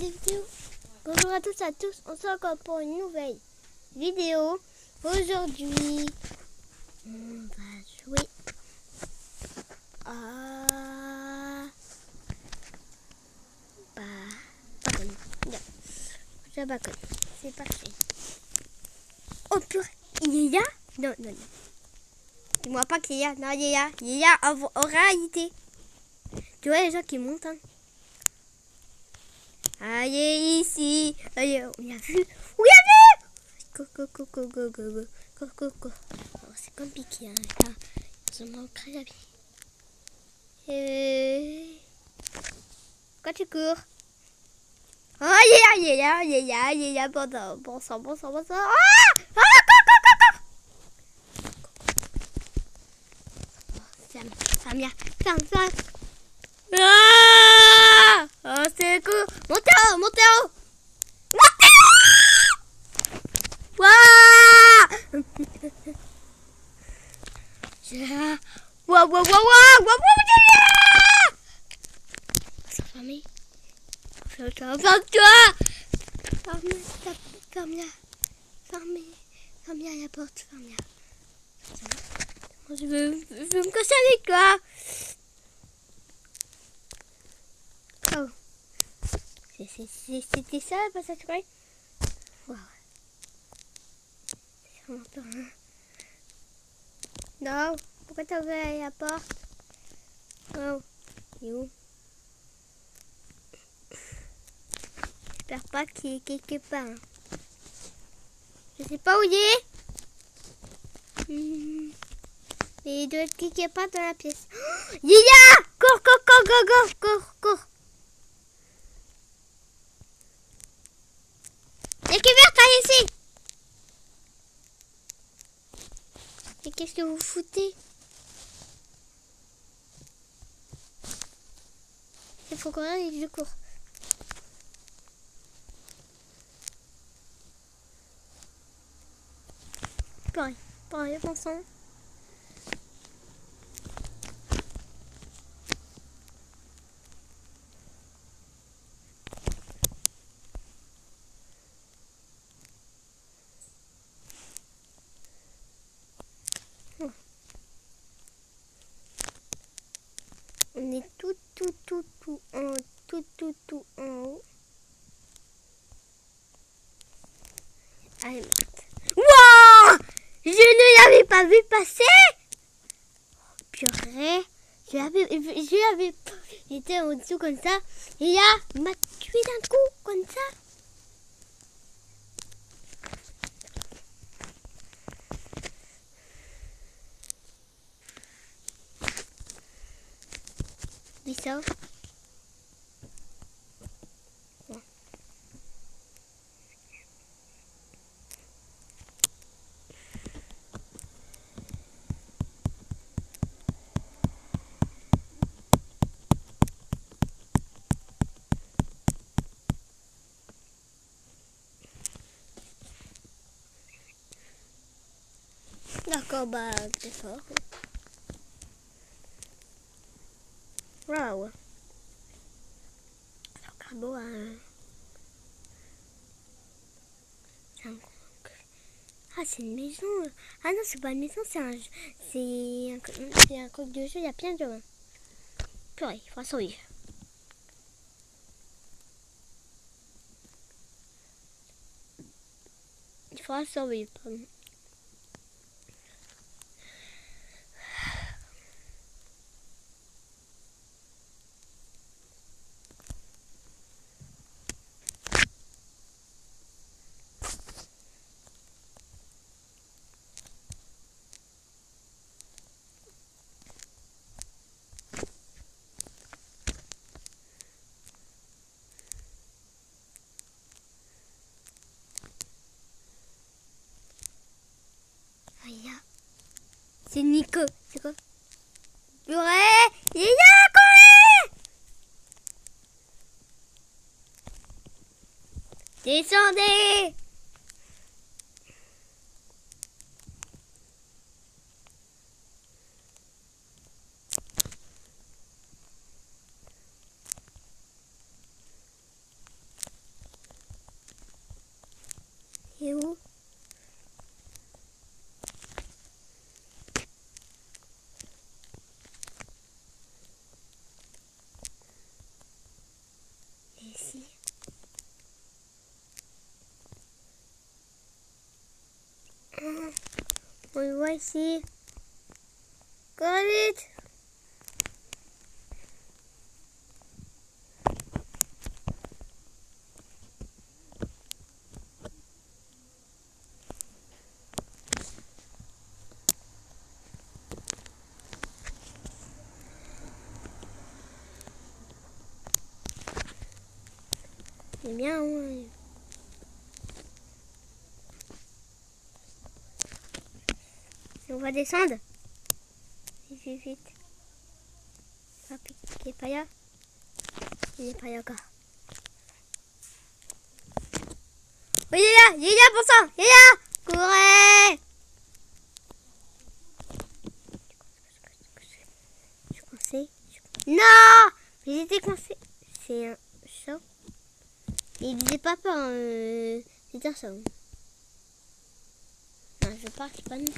des vidéos. Bonjour à tous, on se retrouve pour une nouvelle vidéo. Aujourd'hui, on va jouer à... Bacon. Non, c'est Bacon. C'est parfait. Oh purée, il y a? Non. Dis-moi pas qu'il y a. Non, il y a en réalité. Tu vois les gens qui montent, hein. Allez ici. Allez, on y a vu. On y a vu. Go. Oh, c'est compliqué, hein. Là, ça manquerait la vie. Quand tu cours. Oh, il y a. Bon sang. Samia. Ah! Oh, c'est cool. Montez en haut. Waouh! Waouh! Fermez. Ferme-toi! Ferme-la la porte. Ferme-la. Je veux me casser avec toi. Oh. C'était ça le passage secret? Wow. C'est vraiment peur, hein? Non. Pourquoi t'as ouvert la porte? Oh. Il est où? J'espère pas qu'il est quelque part. Hein. Je sais pas où il est. Mais il doit être quelque part dans la pièce. Oh, il y a! Cours. Il y a qui vert par ici. Et qu'est-ce que vous foutez? Il faut courir et je cours. Pareil, bon sang. On est tout en haut. Allez, wow! Je ne l'avais pas vu passer. Purée. J'étais en dessous comme ça. Et là, il m'a tué d'un coup, comme ça. Dis ça. Ouais. D'accord, c'est fort. Wow. Alors, Carbo, c'est une maison. Ah non, c'est pas une maison, c'est un truc de jeu, il y a plein de... Purée, il faudra survivre. Pardon. C'est Nico. C'est quoi? Purée! Il y a quoi? Descendez! ici. Cours vite. C'est bien, hein. On va descendre. Vite, vite, vite. Papi, qui est pas là. Il n'est pas là encore. Oui, il est là, pour ça. Il est là. Courez. Je suis coincé. Non. Mais j'étais coincé. C'est un chat. Il disait pas peur. C'est un chat. Non, je pars, c'est pas nous.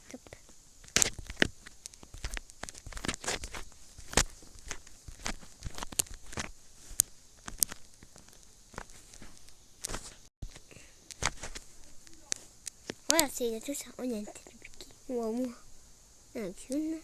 Stop. Voilà, c'est tout ça. On a un petit piqué. Ou à moi. Un clown.